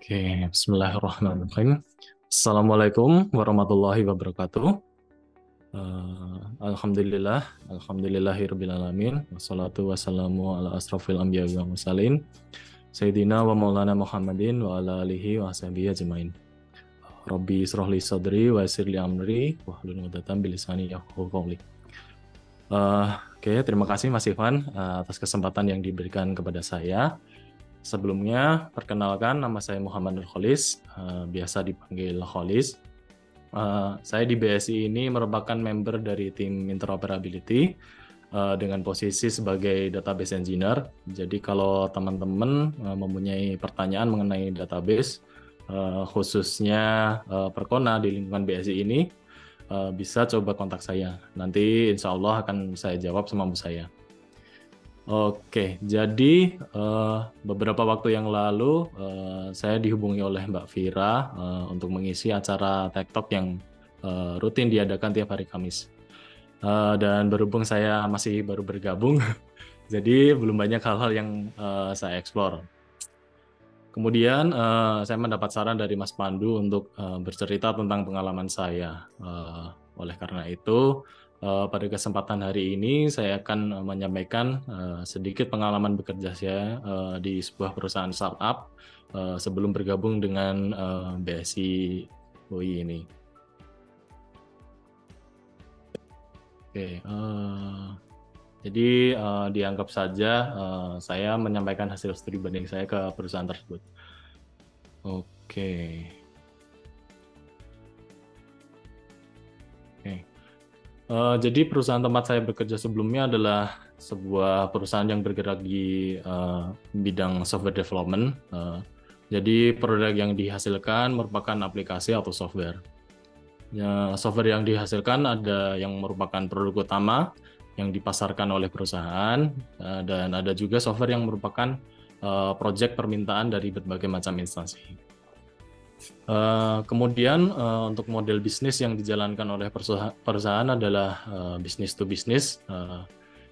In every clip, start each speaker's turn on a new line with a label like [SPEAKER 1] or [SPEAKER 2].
[SPEAKER 1] Oke, bismillahirrahmanirrahim. Assalamualaikum warahmatullahi wabarakatuh. Alhamdulillahirabbil alamin. Wassalatu wassalamu ala asrofil anbiya wal mursalin. Sayyidina wa maulana Muhammadin wa ala alihi wa sahbihi ajmain. Rabbi israh li sadri wa yassir li amri wahlul 'uqdatam min lisani yafqahu qawli. Oke, terima kasih Mas Ivan atas kesempatan yang diberikan kepada saya. Sebelumnya, perkenalkan nama saya Muhammad Nur Kholis, biasa dipanggil Kholis. Saya di BSI ini merupakan member dari tim interoperability dengan posisi sebagai database engineer. Jadi kalau teman-teman mempunyai pertanyaan mengenai database, khususnya Perkona di lingkungan BSI ini, bisa coba kontak saya. Nanti insya Allah akan saya jawab semampu saya. Oke, jadi beberapa waktu yang lalu saya dihubungi oleh Mbak Vira untuk mengisi acara Tech Talk yang rutin diadakan tiap hari Kamis. Dan berhubung saya masih baru bergabung, jadi belum banyak hal-hal yang saya eksplor. Kemudian saya mendapat saran dari Mas Pandu untuk bercerita tentang pengalaman saya. Oleh karena itu, pada kesempatan hari ini saya akan menyampaikan sedikit pengalaman bekerja saya di sebuah perusahaan startup sebelum bergabung dengan BSI UI ini. Oke, jadi dianggap saja saya menyampaikan hasil studi banding saya ke perusahaan tersebut. Oke. Jadi perusahaan tempat saya bekerja sebelumnya adalah sebuah perusahaan yang bergerak di bidang software development. Jadi produk yang dihasilkan merupakan aplikasi atau software. Software yang dihasilkan ada yang merupakan produk utama yang dipasarkan oleh perusahaan, dan ada juga software yang merupakan proyek permintaan dari berbagai macam instansi. Kemudian untuk model bisnis yang dijalankan oleh perusahaan adalah business to business.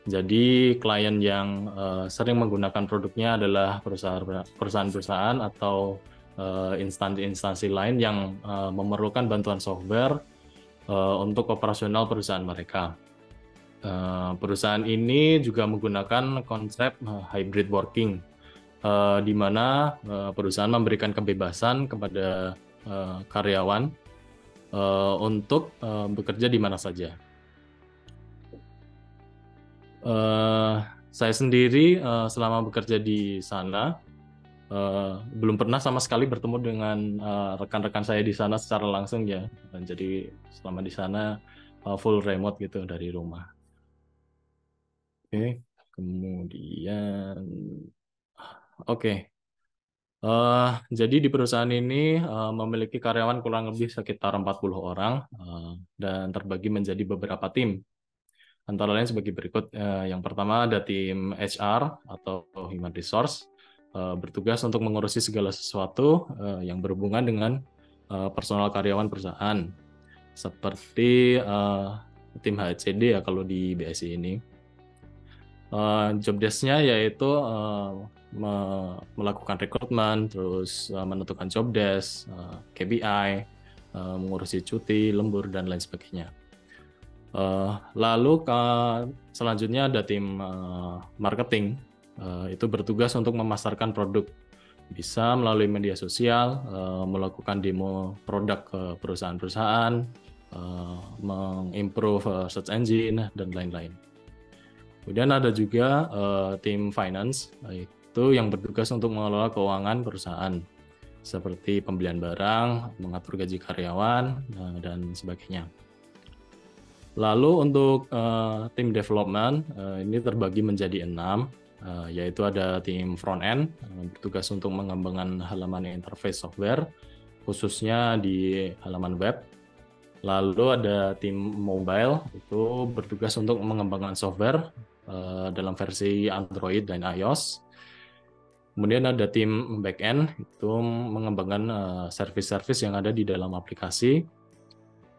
[SPEAKER 1] Jadi klien yang sering menggunakan produknya adalah perusahaan-perusahaan atau instansi-instansi lain yang memerlukan bantuan software untuk operasional perusahaan mereka. Perusahaan ini juga menggunakan konsep hybrid working, di mana perusahaan memberikan kebebasan kepada karyawan untuk bekerja di mana saja. Saya sendiri selama bekerja di sana belum pernah sama sekali bertemu dengan rekan-rekan saya di sana secara langsung ya. Dan jadi selama di sana full remote gitu dari rumah. Oke, kemudian Oke, jadi di perusahaan ini memiliki karyawan kurang lebih sekitar 40 orang dan terbagi menjadi beberapa tim. Antara lain sebagai berikut. Yang pertama ada tim HR atau Human Resource, bertugas untuk mengurusi segala sesuatu yang berhubungan dengan personal karyawan perusahaan, seperti tim HCD ya kalau di BSI ini. Job desk-nya yaitu melakukan rekrutmen, terus menentukan job desk, KPI, mengurusi cuti, lembur, dan lain sebagainya. Lalu selanjutnya ada tim marketing, itu bertugas untuk memasarkan produk, bisa melalui media sosial, melakukan demo produk ke perusahaan-perusahaan, mengimprove search engine, dan lain-lain. Kemudian ada juga tim finance, itu yang bertugas untuk mengelola keuangan perusahaan, seperti pembelian barang, mengatur gaji karyawan, dan sebagainya. Lalu untuk tim development, ini terbagi menjadi 6, yaitu ada tim front end, bertugas untuk mengembangkan halaman interface software, khususnya di halaman web. Lalu ada tim mobile, itu bertugas untuk mengembangkan software dalam versi Android dan iOS. Kemudian ada tim backend, itu mengembangkan service-service yang ada di dalam aplikasi.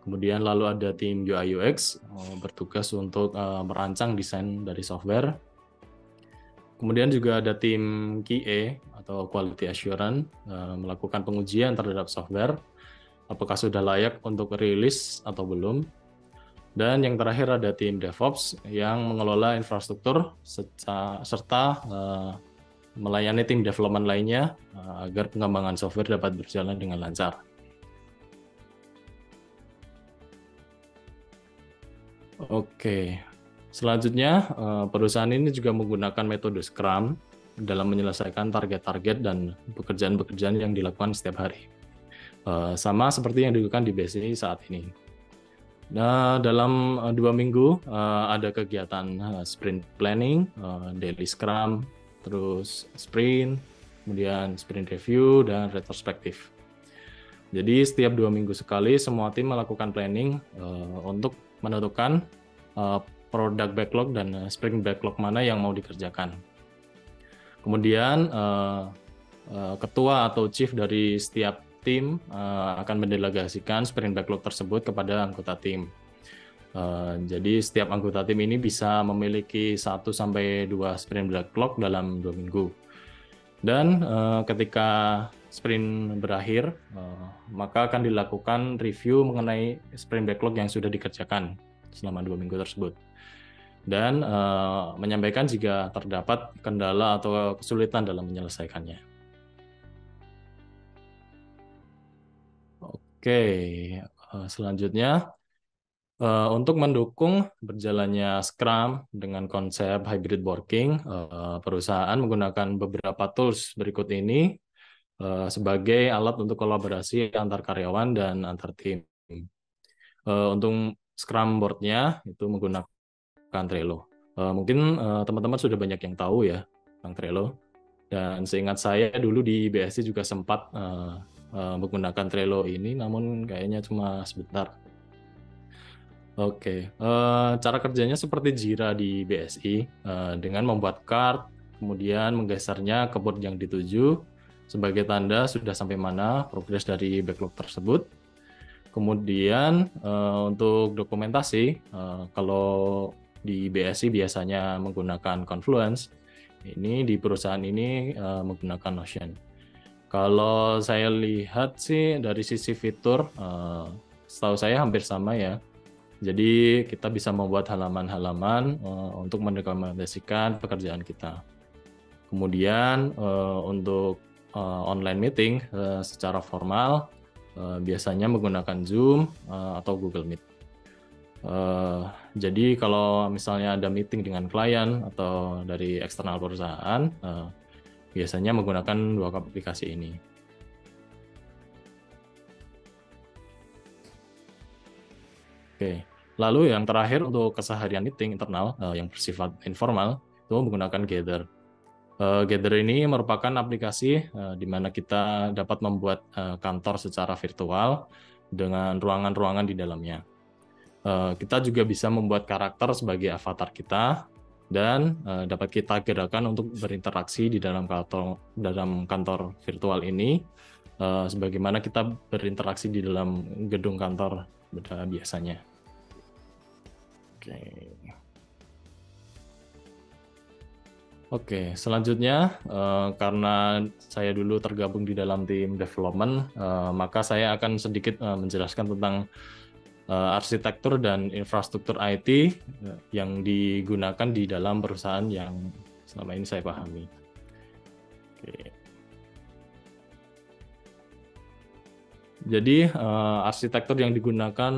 [SPEAKER 1] Kemudian lalu ada tim UI UX, bertugas untuk merancang desain dari software. Kemudian juga ada tim QA atau Quality Assurance, melakukan pengujian terhadap software, apakah sudah layak untuk rilis atau belum. Dan yang terakhir ada tim DevOps yang mengelola infrastruktur serta melayani tim development lainnya agar pengembangan software dapat berjalan dengan lancar. Oke, selanjutnya perusahaan ini juga menggunakan metode Scrum dalam menyelesaikan target-target dan pekerjaan-pekerjaan yang dilakukan setiap hari. Sama seperti yang dilakukan di BSI saat ini. Nah, dalam 2 minggu ada kegiatan sprint planning, daily scrum, terus sprint, kemudian sprint review, dan retrospektif. Jadi setiap 2 minggu sekali semua tim melakukan planning untuk menentukan produk backlog dan sprint backlog mana yang mau dikerjakan. Kemudian ketua atau chief dari setiap tim akan mendelegasikan sprint backlog tersebut kepada anggota tim. Jadi setiap anggota tim ini bisa memiliki 1-2 sprint backlog dalam 2 minggu. Dan ketika sprint berakhir, maka akan dilakukan review mengenai sprint backlog yang sudah dikerjakan selama 2 minggu tersebut. Dan menyampaikan jika terdapat kendala atau kesulitan dalam menyelesaikannya. Oke, selanjutnya untuk mendukung berjalannya Scrum dengan konsep hybrid working, perusahaan menggunakan beberapa tools berikut ini sebagai alat untuk kolaborasi antar karyawan dan antar tim. Untuk Scrum board-nya itu menggunakan Trello. Mungkin teman-teman sudah banyak yang tahu ya tentang Trello. Dan seingat saya dulu di BSI juga sempat menggunakan Trello ini, namun kayaknya cuma sebentar. Oke, cara kerjanya seperti Jira di BSI, dengan membuat card, kemudian menggesernya ke board yang dituju sebagai tanda sudah sampai mana progres dari backlog tersebut. Kemudian untuk dokumentasi, kalau di BSI biasanya menggunakan Confluence, ini di perusahaan ini menggunakan Notion. Kalau saya lihat sih dari sisi fitur, setahu saya hampir sama ya. Jadi kita bisa membuat halaman-halaman untuk mendokumentasikan pekerjaan kita. Kemudian untuk online meeting secara formal biasanya menggunakan Zoom atau Google Meet. Jadi kalau misalnya ada meeting dengan klien atau dari eksternal perusahaan, biasanya menggunakan 2 aplikasi ini. Oke, lalu yang terakhir untuk keseharian meeting internal yang bersifat informal itu menggunakan Gather. Gather ini merupakan aplikasi di mana kita dapat membuat kantor secara virtual dengan ruangan-ruangan di dalamnya. Kita juga bisa membuat karakter sebagai avatar kita dan dapat kita gerakkan untuk berinteraksi di dalam kantor virtual ini, sebagaimana kita berinteraksi di dalam gedung kantor pada biasanya. Oke, selanjutnya karena saya dulu tergabung di dalam tim development, maka saya akan sedikit menjelaskan tentang arsitektur dan infrastruktur IT yang digunakan di dalam perusahaan yang selama ini saya pahami. Oke. Jadi arsitektur yang digunakan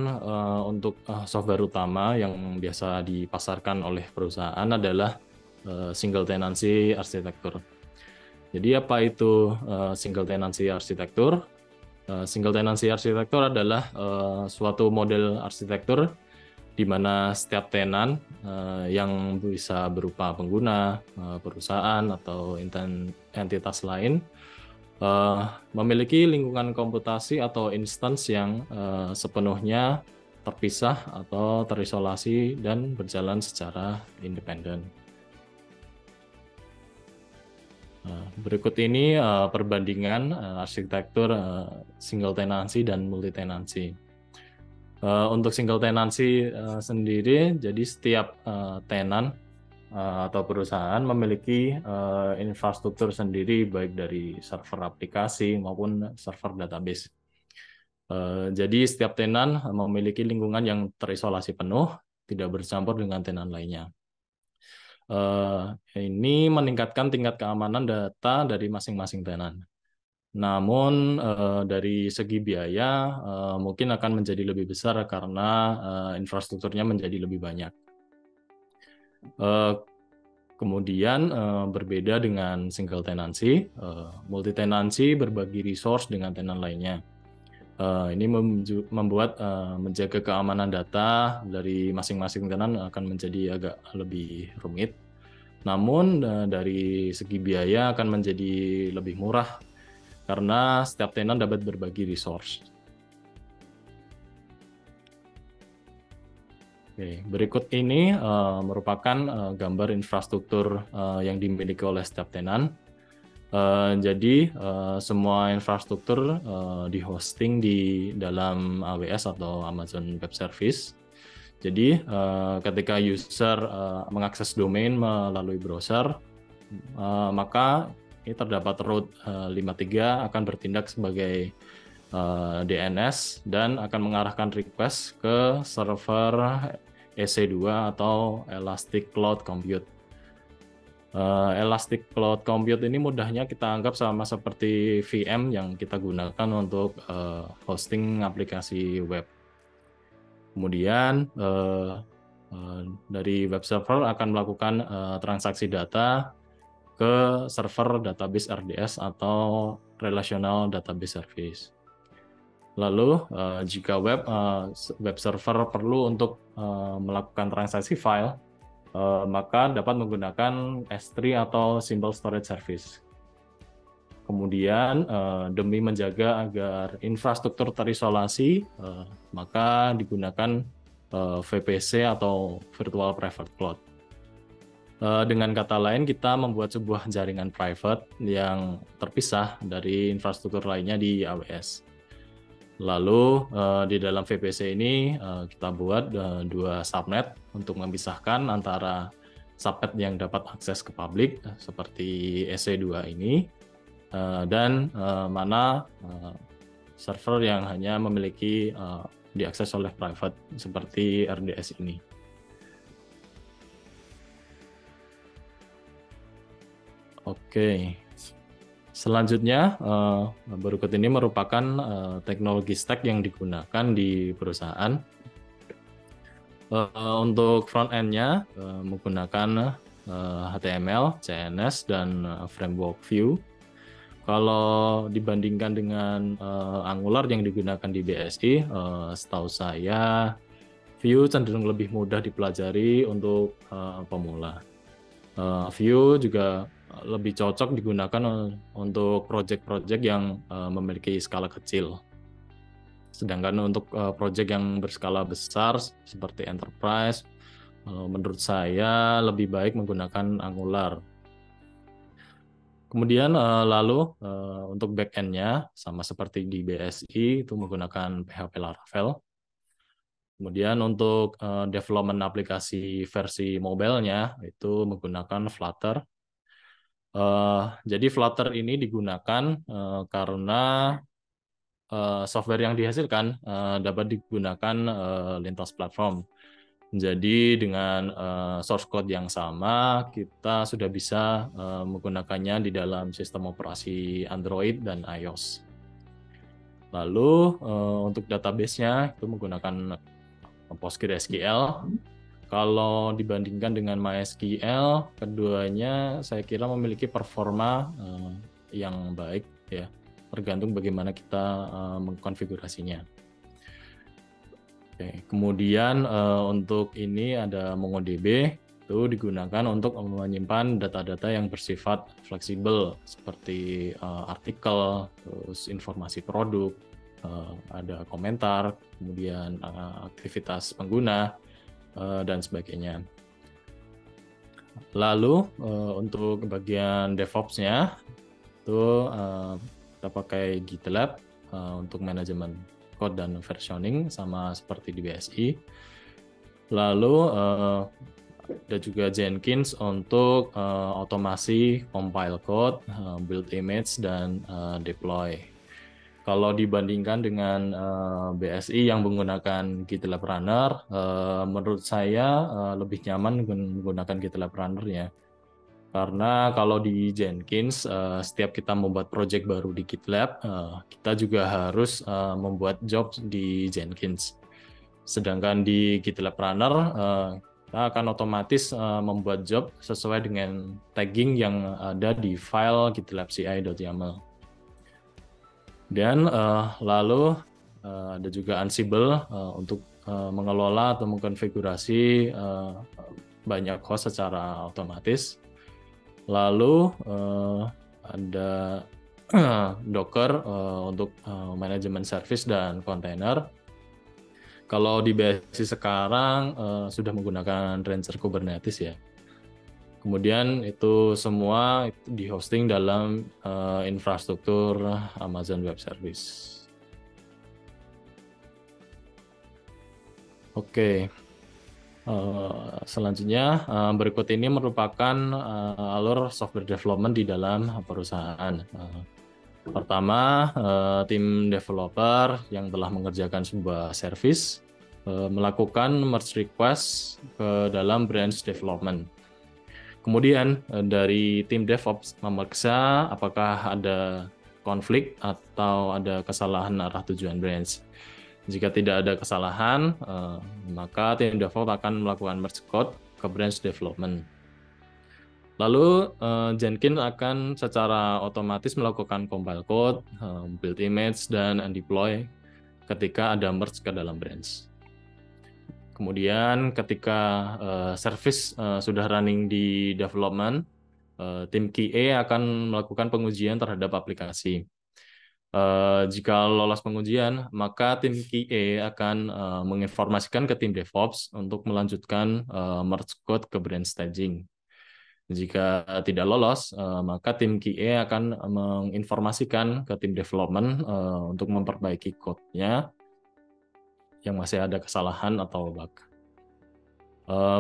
[SPEAKER 1] untuk software utama yang biasa dipasarkan oleh perusahaan adalah single tenancy arsitektur. Jadi apa itu single tenancy arsitektur? Single tenancy arsitektur adalah suatu model arsitektur di mana setiap tenan yang bisa berupa pengguna, perusahaan atau entitas lain memiliki lingkungan komputasi atau instance yang sepenuhnya terpisah atau terisolasi dan berjalan secara independen. Berikut ini perbandingan arsitektur single tenancy dan multi tenancy. Untuk single tenancy sendiri, jadi setiap tenan atau perusahaan memiliki infrastruktur sendiri baik dari server aplikasi maupun server database. Jadi setiap tenan memiliki lingkungan yang terisolasi penuh, tidak bercampur dengan tenan lainnya. Ini meningkatkan tingkat keamanan data dari masing-masing tenan. Namun dari segi biaya mungkin akan menjadi lebih besar karena infrastrukturnya menjadi lebih banyak. Kemudian berbeda dengan single tenancy, multi tenancy berbagi resource dengan tenan lainnya. Ini membuat menjaga keamanan data dari masing-masing tenan akan menjadi agak lebih rumit. Namun dari segi biaya akan menjadi lebih murah karena setiap tenan dapat berbagi resource. Oke, berikut ini merupakan gambar infrastruktur yang dimiliki oleh setiap tenan. Jadi semua infrastruktur dihosting di dalam AWS atau Amazon Web Service. Jadi ketika user mengakses domain melalui browser, maka ini terdapat root 53 akan bertindak sebagai DNS dan akan mengarahkan request ke server EC2 atau Elastic Cloud Compute. Elastic Cloud Compute ini mudahnya kita anggap sama seperti VM yang kita gunakan untuk hosting aplikasi web. Kemudian dari web server akan melakukan transaksi data ke server database RDS atau Relational Database Service. Lalu jika web server perlu untuk melakukan transaksi file, maka dapat menggunakan S3 atau Simple Storage Service. Kemudian demi menjaga agar infrastruktur terisolasi, maka digunakan VPC atau Virtual Private Cloud. Dengan kata lain, kita membuat sebuah jaringan private yang terpisah dari infrastruktur lainnya di AWS. Lalu di dalam VPC ini kita buat dua subnet untuk memisahkan antara subnet yang dapat akses ke publik seperti EC2 ini dan mana server yang hanya memiliki diakses oleh private seperti RDS ini. Oke. Selanjutnya, berikut ini merupakan teknologi stack yang digunakan di perusahaan. Untuk front end-nya menggunakan HTML, CSS, dan framework Vue. Kalau dibandingkan dengan Angular yang digunakan di BSI, setahu saya Vue cenderung lebih mudah dipelajari untuk pemula. Vue juga lebih cocok digunakan untuk project-project yang memiliki skala kecil. Sedangkan untuk project yang berskala besar seperti enterprise, menurut saya lebih baik menggunakan Angular. Kemudian lalu untuk back-end-nya sama seperti di BSI itu menggunakan PHP Laravel. Kemudian untuk development aplikasi versi mobile-nya itu menggunakan Flutter. Jadi Flutter ini digunakan karena software yang dihasilkan dapat digunakan lintas platform. Jadi dengan source code yang sama, kita sudah bisa menggunakannya di dalam sistem operasi Android dan iOS. Lalu untuk database-nya itu menggunakan PostgreSQL. Kalau dibandingkan dengan MySQL, keduanya saya kira memiliki performa yang baik ya, tergantung bagaimana kita mengkonfigurasinya. Oke. Kemudian untuk ini ada MongoDB, itu digunakan untuk menyimpan data-data yang bersifat fleksibel seperti artikel, terus informasi produk, ada komentar, kemudian aktivitas pengguna, dan sebagainya. Lalu untuk bagian DevOps-nya itu kita pakai GitLab untuk manajemen code dan versioning sama seperti di BSI. Lalu ada juga Jenkins untuk otomasi compile code, build image, dan deploy. Kalau dibandingkan dengan BSI yang menggunakan GitLab Runner, menurut saya lebih nyaman menggunakan GitLab Runner ya. Karena kalau di Jenkins, setiap kita membuat project baru di GitLab, kita juga harus membuat job di Jenkins. Sedangkan di GitLab Runner, kita akan otomatis membuat job sesuai dengan tagging yang ada di file gitlab.ci.yaml. Dan lalu ada juga Ansible untuk mengelola atau mengkonfigurasi banyak host secara otomatis. Lalu ada Docker untuk manajemen service dan kontainer. Kalau di BSI sekarang sudah menggunakan Rancher Kubernetes ya. Kemudian itu semua di hosting dalam infrastruktur Amazon Web Service. Oke, selanjutnya berikut ini merupakan alur software development di dalam perusahaan. Pertama, tim developer yang telah mengerjakan sebuah service melakukan merge request ke dalam branch development. Kemudian dari tim DevOps memeriksa apakah ada konflik atau ada kesalahan arah tujuan branch. Jika tidak ada kesalahan, maka tim DevOps akan melakukan merge code ke branch development. Lalu Jenkins akan secara otomatis melakukan compile code, build image, dan deploy ketika ada merge ke dalam branch. Kemudian ketika service sudah running di development, tim QA akan melakukan pengujian terhadap aplikasi. Jika lolos pengujian, maka tim QA akan menginformasikan ke tim DevOps untuk melanjutkan merge code ke branch staging. Jika tidak lolos, maka tim QA akan menginformasikan ke tim development untuk memperbaiki code-nya yang masih ada kesalahan atau bug.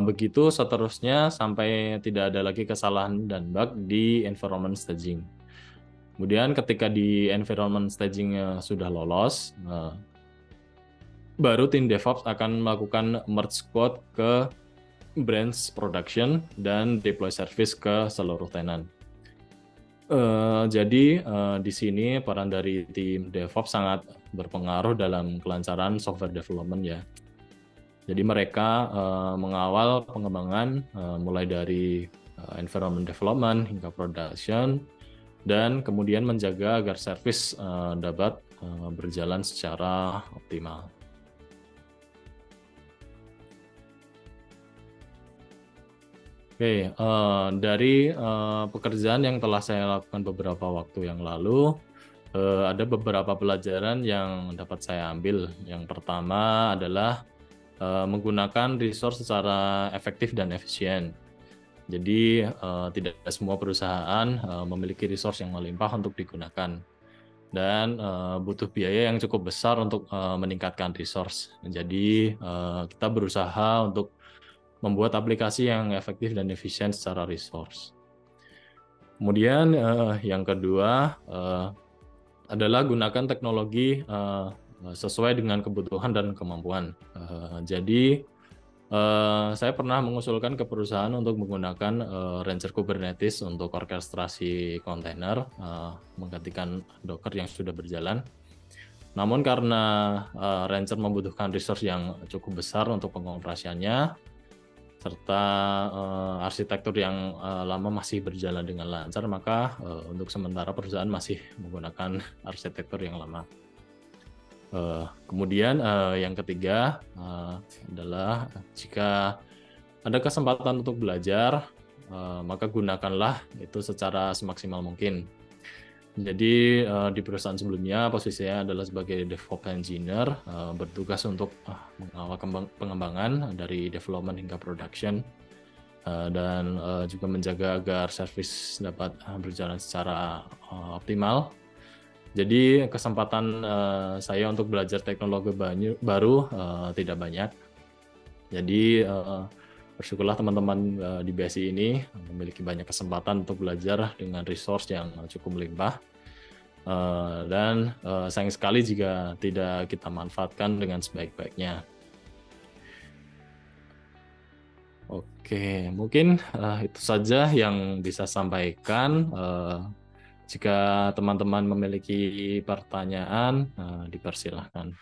[SPEAKER 1] Begitu seterusnya sampai tidak ada lagi kesalahan dan bug di environment staging. Kemudian ketika di environment staging sudah lolos, baru tim DevOps akan melakukan merge code ke branch production dan deploy service ke seluruh tenant. Jadi di sini peran dari tim DevOps sangat berpengaruh dalam kelancaran software development ya. Jadi mereka mengawal pengembangan mulai dari environment development hingga production, dan kemudian menjaga agar service dapat berjalan secara optimal. Oke, dari pekerjaan yang telah saya lakukan beberapa waktu yang lalu, ada beberapa pelajaran yang dapat saya ambil. Yang pertama adalah menggunakan resource secara efektif dan efisien. Jadi tidak semua perusahaan memiliki resource yang melimpah untuk digunakan, dan butuh biaya yang cukup besar untuk meningkatkan resource. Jadi kita berusaha untuk membuat aplikasi yang efektif dan efisien secara resource. Kemudian yang kedua adalah gunakan teknologi sesuai dengan kebutuhan dan kemampuan. Jadi saya pernah mengusulkan ke perusahaan untuk menggunakan Rancher Kubernetes untuk orkestrasi kontainer, menggantikan Docker yang sudah berjalan. Namun karena Rancher membutuhkan resource yang cukup besar untuk pengoperasiannya, serta arsitektur yang lama masih berjalan dengan lancar, maka untuk sementara perusahaan masih menggunakan arsitektur yang lama. Kemudian yang ketiga adalah jika ada kesempatan untuk belajar, maka gunakanlah itu secara semaksimal mungkin. Jadi di perusahaan sebelumnya posisinya adalah sebagai DevOps Engineer, bertugas untuk mengawal pengembangan dari development hingga production, dan juga menjaga agar service dapat berjalan secara optimal. Jadi kesempatan saya untuk belajar teknologi baru tidak banyak. Jadi bersyukurlah teman-teman di BSI ini memiliki banyak kesempatan untuk belajar dengan resource yang cukup melimpah, dan sayang sekali jika tidak kita manfaatkan dengan sebaik-baiknya. Oke, mungkin itu saja yang bisa sampaikan. Jika teman-teman memiliki pertanyaan, dipersilahkan.